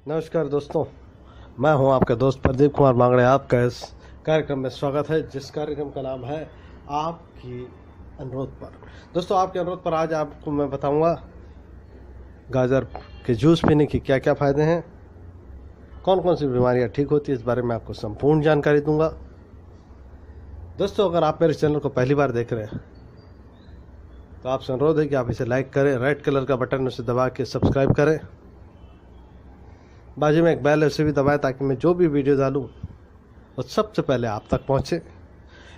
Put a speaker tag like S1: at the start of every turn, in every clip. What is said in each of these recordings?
S1: नमस्कार दोस्तों, मैं हूं आपका दोस्त प्रदीप कुमार मांगड़े। आपका इस कार्यक्रम में स्वागत है, जिस कार्यक्रम का नाम है आपकी अनुरोध पर। दोस्तों, आपके अनुरोध पर आज आपको मैं बताऊंगा गाजर के जूस पीने की क्या क्या फ़ायदे हैं, कौन कौन सी बीमारियां ठीक होती है, इस बारे में आपको संपूर्ण जानकारी दूंगा। दोस्तों, अगर आप मेरे चैनल को पहली बार देख रहे हैं तो आपसे अनुरोध है कि आप इसे लाइक करें, रेड कलर का बटन उसे दबा के सब्सक्राइब करें, बाजू में एक बेल है उसे भी दबाएं ताकि मैं जो भी वीडियो डालूं वो सबसे पहले आप तक पहुंचे।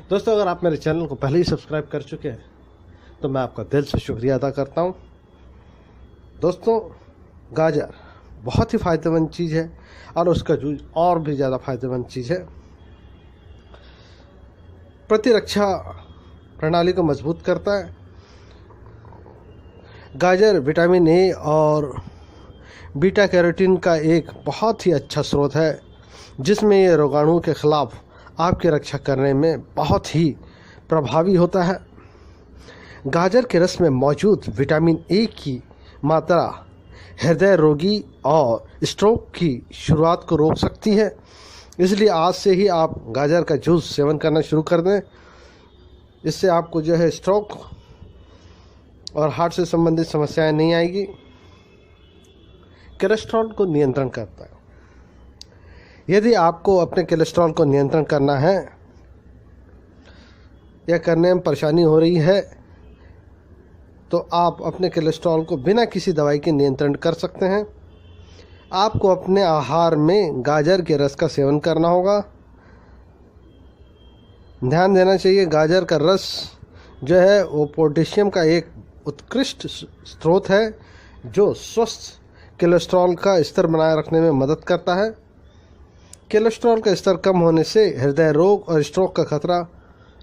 S1: दोस्तों, अगर आप मेरे चैनल को पहले ही सब्सक्राइब कर चुके हैं तो मैं आपका दिल से शुक्रिया अदा करता हूं। दोस्तों, गाजर बहुत ही फ़ायदेमंद चीज़ है और उसका जूस और भी ज़्यादा फ़ायदेमंद चीज़ है। प्रतिरक्षा प्रणाली को मजबूत करता है। गाजर विटामिन ए और बीटा कैरोटीन का एक बहुत ही अच्छा स्रोत है, जिसमें ये रोगाणुओं के खिलाफ आपकी रक्षा करने में बहुत ही प्रभावी होता है। गाजर के रस में मौजूद विटामिन ए की मात्रा हृदय रोगी और स्ट्रोक की शुरुआत को रोक सकती है। इसलिए आज से ही आप गाजर का जूस सेवन करना शुरू कर दें। इससे आपको जो है स्ट्रोक और हार्ट से संबंधित समस्याएं नहीं आएगी। कोलेस्ट्रॉल को नियंत्रण करता है। यदि आपको अपने कोलेस्ट्रॉल को नियंत्रण करना है या करने में परेशानी हो रही है तो आप अपने कोलेस्ट्रॉल को बिना किसी दवाई के नियंत्रण कर सकते हैं। आपको अपने आहार में गाजर के रस का सेवन करना होगा। ध्यान देना चाहिए, गाजर का रस जो है वो पोटेशियम का एक उत्कृष्ट स्रोत है जो स्वस्थ कोलेस्ट्रॉल का स्तर बनाए रखने में मदद करता है। कोलेस्ट्रॉल का स्तर कम होने से हृदय रोग और स्ट्रोक का खतरा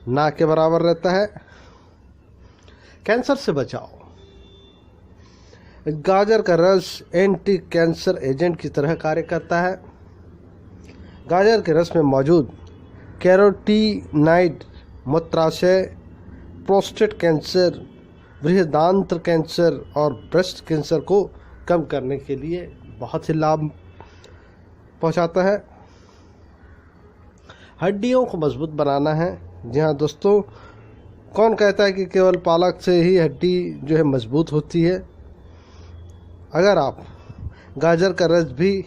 S1: ना के बराबर रहता है। कैंसर से बचाओ। गाजर का रस एंटी कैंसर एजेंट की तरह कार्य करता है। गाजर के रस में मौजूद कैरोटीनाइड मूत्राशय, प्रोस्टेट कैंसर, बृहदांत्र कैंसर और ब्रेस्ट कैंसर को कम करने के लिए बहुत ही लाभ पहुंचाता है। हड्डियों को मजबूत बनाना है। जी हाँ दोस्तों, कौन कहता है कि केवल पालक से ही हड्डी जो है मजबूत होती है। अगर आप गाजर का रस भी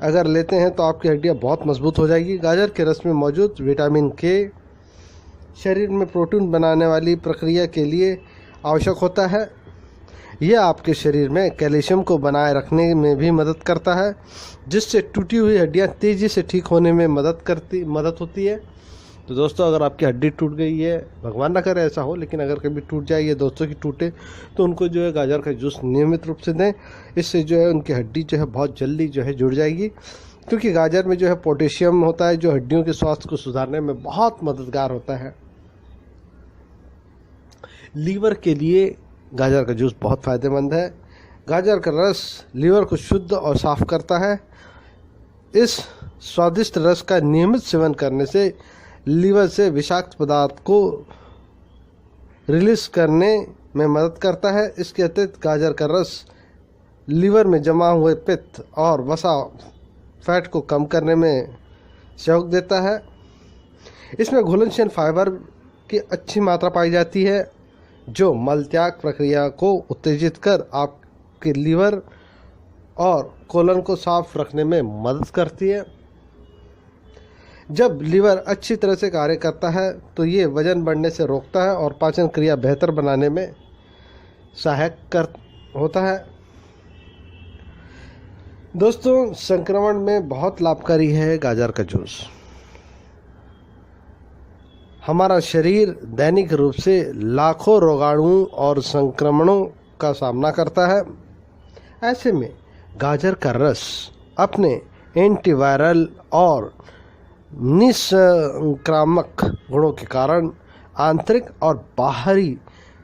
S1: अगर लेते हैं तो आपकी हड्डियां बहुत मजबूत हो जाएगी। गाजर के रस में मौजूद विटामिन के शरीर में प्रोटीन बनाने वाली प्रक्रिया के लिए आवश्यक होता है। यह आपके शरीर में कैल्शियम को बनाए रखने में भी मदद करता है, जिससे टूटी हुई हड्डियां तेज़ी से ठीक होने में मदद होती है। तो दोस्तों, अगर आपकी हड्डी टूट गई है, भगवान ना करे ऐसा हो, लेकिन अगर कभी टूट जाए या दोस्तों की टूटे तो उनको जो है गाजर का जूस नियमित रूप से दें। इससे जो है उनकी हड्डी जो है बहुत जल्दी जो है जुड़ जाएगी, क्योंकि गाजर में जो है पोटेशियम होता है जो हड्डियों के स्वास्थ्य को सुधारने में बहुत मददगार होता है। लीवर के लिए गाजर का जूस बहुत फ़ायदेमंद है। गाजर का रस लीवर को शुद्ध और साफ करता है। इस स्वादिष्ट रस का नियमित सेवन करने से लीवर से विषाक्त पदार्थ को रिलीज करने में मदद करता है। इसके अतिरिक्त गाजर का रस लीवर में जमा हुए पित्त और वसा फैट को कम करने में सहयोग देता है। इसमें घुलनशील फाइबर की अच्छी मात्रा पाई जाती है, जो मल त्याग प्रक्रिया को उत्तेजित कर आपके लीवर और कोलन को साफ रखने में मदद करती है। जब लीवर अच्छी तरह से कार्य करता है तो ये वजन बढ़ने से रोकता है और पाचन क्रिया बेहतर बनाने में सहायक होता है। दोस्तों, संक्रमण में बहुत लाभकारी है गाजर का जूस। हमारा शरीर दैनिक रूप से लाखों रोगाणुओं और संक्रमणों का सामना करता है। ऐसे में गाजर का रस अपने एंटीवायरल और निसंक्रामक गुणों के कारण आंतरिक और बाहरी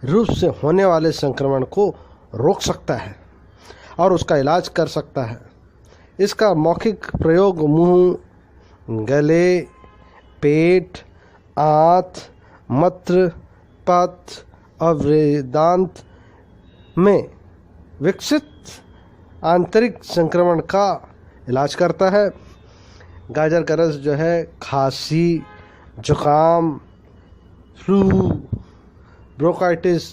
S1: रूप से होने वाले संक्रमण को रोक सकता है और उसका इलाज कर सकता है। इसका मौखिक प्रयोग मुंह, गले, पेट, आंत, मूत्र, पथ और वेदांत में विकसित आंतरिक संक्रमण का इलाज करता है। गाजर का रस जो है खांसी, जुकाम, फ्लू, ब्रोंकाइटिस,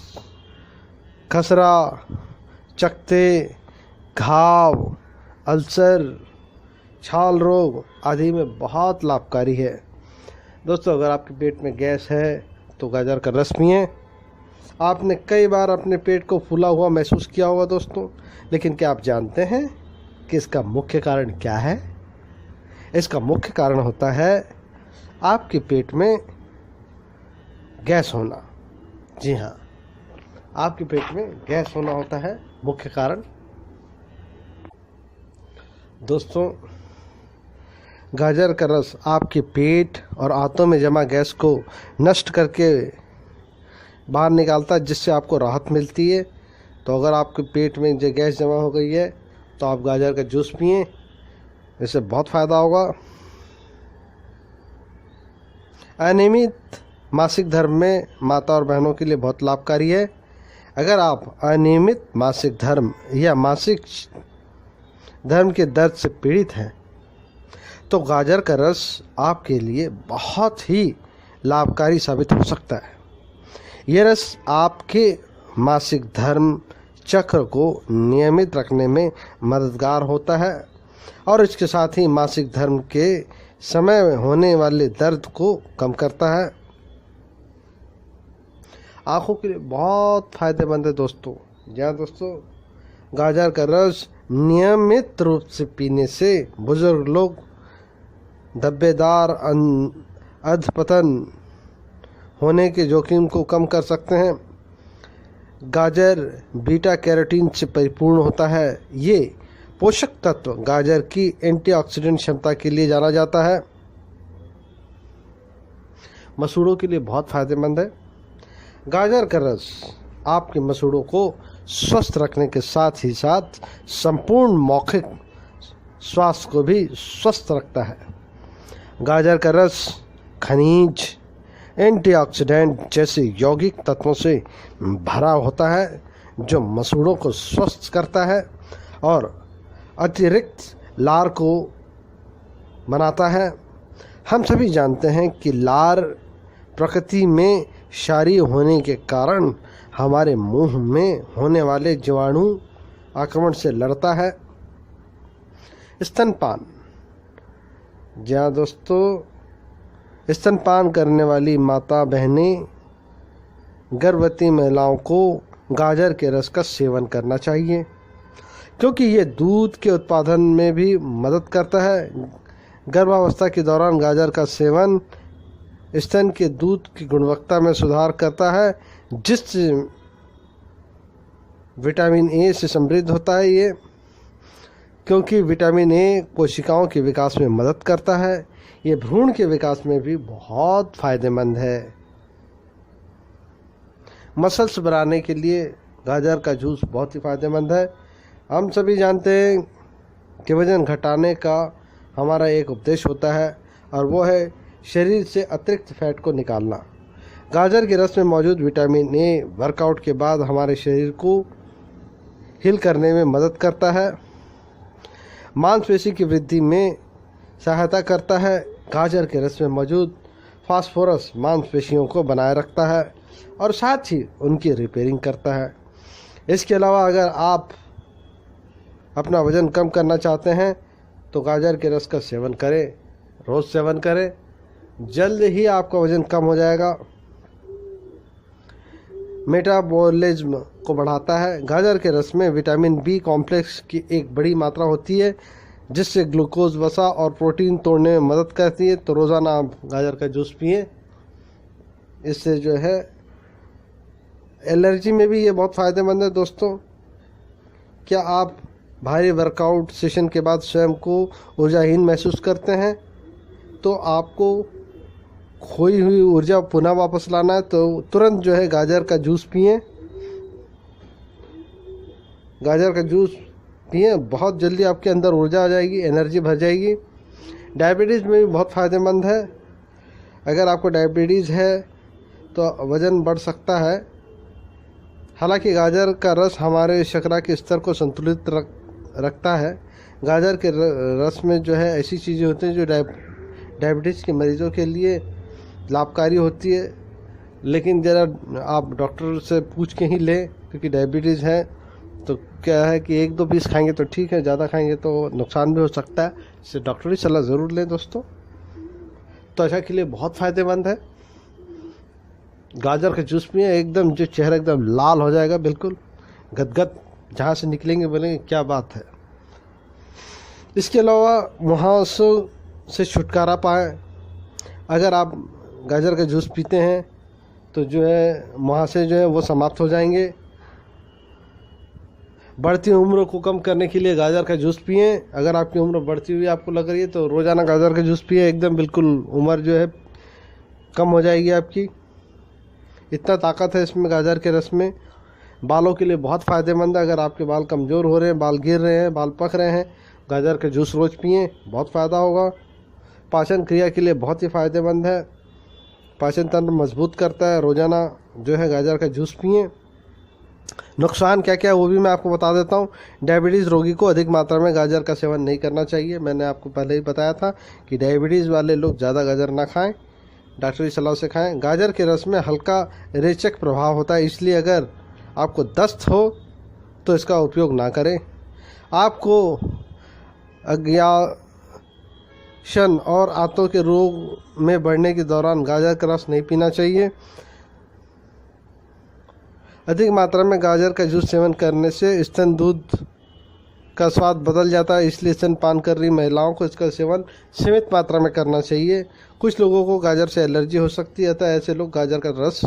S1: खसरा, चकत्ते, घाव, अल्सर, छाल रोग आदि में बहुत लाभकारी है। दोस्तों, अगर आपके पेट में गैस है तो गाजर का रस पिएं। आपने कई बार अपने पेट को फूला हुआ महसूस किया होगा दोस्तों, लेकिन क्या आप जानते हैं कि इसका मुख्य कारण क्या है? इसका मुख्य कारण होता है आपके पेट में गैस होना। जी हाँ, आपके पेट में गैस होना होता है मुख्य कारण। दोस्तों, गाजर का रस आपके पेट और आंतों में जमा गैस को नष्ट करके बाहर निकालता है, जिससे आपको राहत मिलती है। तो अगर आपके पेट में जो गैस जमा हो गई है तो आप गाजर का जूस पिएं, इससे बहुत फ़ायदा होगा। अनियमित मासिक धर्म में माता और बहनों के लिए बहुत लाभकारी है। अगर आप अनियमित मासिक धर्म या मासिक धर्म के दर्द से पीड़ित हैं तो गाजर का रस आपके लिए बहुत ही लाभकारी साबित हो सकता है। यह रस आपके मासिक धर्म चक्र को नियमित रखने में मददगार होता है और इसके साथ ही मासिक धर्म के समय में होने वाले दर्द को कम करता है। आँखों के लिए बहुत फायदेमंद है दोस्तों। जहाँ दोस्तों, गाजर का रस नियमित रूप से पीने से बुजुर्ग लोग धब्बेदार अधपतन होने के जोखिम को कम कर सकते हैं। गाजर बीटा कैरोटीन से परिपूर्ण होता है। ये पोषक तत्व गाजर की एंटीऑक्सीडेंट क्षमता के लिए जाना जाता है। मसूड़ों के लिए बहुत फायदेमंद है। गाजर का रस आपके मसूड़ों को स्वस्थ रखने के साथ ही साथ संपूर्ण मौखिक स्वास्थ्य को भी स्वस्थ रखता है। गाजर का रस खनिज, एंटीऑक्सीडेंट जैसे यौगिक तत्वों से भरा होता है जो मसूड़ों को स्वस्थ करता है और अतिरिक्त लार को बनाता है। हम सभी जानते हैं कि लार प्रकृति में क्षारीय होने के कारण हमारे मुंह में होने वाले जीवाणु आक्रमण से लड़ता है। स्तनपान, जहाँ दोस्तों, स्तनपान करने वाली माता बहनें, गर्भवती महिलाओं को गाजर के रस का सेवन करना चाहिए क्योंकि ये दूध के उत्पादन में भी मदद करता है। गर्भावस्था के दौरान गाजर का सेवन स्तन के दूध की गुणवत्ता में सुधार करता है, जिससे विटामिन ए से समृद्ध होता है ये, क्योंकि विटामिन ए कोशिकाओं के विकास में मदद करता है। ये भ्रूण के विकास में भी बहुत फायदेमंद है। मसल्स बनाने के लिए गाजर का जूस बहुत ही फायदेमंद है। हम सभी जानते हैं कि वज़न घटाने का हमारा एक उद्देश्य होता है और वो है शरीर से अतिरिक्त फैट को निकालना। गाजर के रस में मौजूद विटामिन ए वर्कआउट के बाद हमारे शरीर को हील करने में मदद करता है, मांसपेशी की वृद्धि में सहायता करता है। गाजर के रस में मौजूद फास्फोरस मांसपेशियों को बनाए रखता है और साथ ही उनकी रिपेयरिंग करता है। इसके अलावा अगर आप अपना वज़न कम करना चाहते हैं तो गाजर के रस का सेवन करें, रोज़ सेवन करें, जल्द ही आपका वज़न कम हो जाएगा। मेटाबॉलिज्म को बढ़ाता है। गाजर के रस में विटामिन बी कॉम्प्लेक्स की एक बड़ी मात्रा होती है जिससे ग्लूकोज, वसा और प्रोटीन तोड़ने में मदद करती है। तो रोज़ाना आप गाजर का जूस पिए। इससे जो है एलर्जी में भी ये बहुत फ़ायदेमंद है दोस्तों। क्या आप भारी वर्कआउट सेशन के बाद स्वयं को ऊर्जाहीन महसूस करते हैं? तो आपको खोई हुई ऊर्जा पुनः वापस लाना है तो तुरंत जो है गाजर का जूस पिए। गाजर का जूस पिए, बहुत जल्दी आपके अंदर ऊर्जा आ जाएगी, एनर्जी भर जाएगी। डायबिटीज़ में भी बहुत फ़ायदेमंद है। अगर आपको डायबिटीज़ है तो वज़न बढ़ सकता है। हालांकि गाजर का रस हमारे शर्करा के स्तर को संतुलित रखता है। गाजर के रस में जो है ऐसी चीज़ें होती हैं जो डायबिटीज़ के मरीज़ों के लिए लाभकारी होती है, लेकिन ज़रा आप डॉक्टर से पूछ के ही लें, क्योंकि डायबिटीज़ है तो क्या है कि 1-2 पीस खाएंगे तो ठीक है, ज़्यादा खाएंगे तो नुकसान भी हो सकता है। इससे डॉक्टरी सलाह ज़रूर लें दोस्तों। त्वचा के लिए बहुत फ़ायदेमंद है। गाजर का जूस पिए, एकदम जो चेहरा एकदम लाल हो जाएगा, बिल्कुल गदगद, जहाँ से निकलेंगे बोलेंगे क्या बात है। इसके अलावा मुहासों से छुटकारा पाएँ। अगर आप गाजर का जूस पीते हैं तो जो है मुहासे जो है वो समाप्त हो जाएंगे। बढ़ती उम्र को कम करने के लिए गाजर का जूस पिए। अगर आपकी उम्र बढ़ती हुई आपको लग रही है तो रोज़ाना गाजर का जूस पिए, एकदम बिल्कुल उम्र जो है कम हो जाएगी आपकी। इतना ताकत है इसमें गाजर के रस में। बालों के लिए बहुत फ़ायदेमंद है। अगर आपके बाल कमज़ोर हो रहे हैं, बाल गिर रहे हैं, बाल पक रहे हैं, गाजर का जूस रोज़ पिए, बहुत फ़ायदा होगा। पाचन क्रिया के लिए बहुत ही फ़ायदेमंद है, पाचन तंत्र मजबूत करता है। रोज़ाना जो है गाजर का जूस पिए। नुकसान क्या क्या है वो भी मैं आपको बता देता हूँ। डायबिटीज़ रोगी को अधिक मात्रा में गाजर का सेवन नहीं करना चाहिए। मैंने आपको पहले ही बताया था कि डायबिटीज़ वाले लोग ज़्यादा गाजर ना खाएं, डॉक्टरी सलाह से खाएं। गाजर के रस में हल्का रेचक प्रभाव होता है, इसलिए अगर आपको दस्त हो तो इसका उपयोग ना करें। आपको अज्ञाशन और आंतों के रोग में बढ़ने के दौरान गाजर का रस नहीं पीना चाहिए। अधिक मात्रा में गाजर का जूस सेवन करने से स्तन दूध का स्वाद बदल जाता है, इसलिए स्तनपान कर रही महिलाओं को इसका सेवन सीमित मात्रा में करना चाहिए। कुछ लोगों को गाजर से एलर्जी हो सकती है, अतः ऐसे लोग गाजर का रस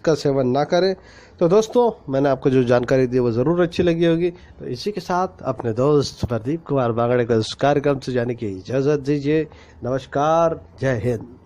S1: का सेवन ना करें। तो दोस्तों, मैंने आपको जो जानकारी दी वो ज़रूर अच्छी लगी होगी। तो इसी के साथ अपने दोस्त प्रदीप कुमार बांगड़े को इस कार्यक्रम से जाने की इजाज़त दीजिए। नमस्कार, जय हिंद।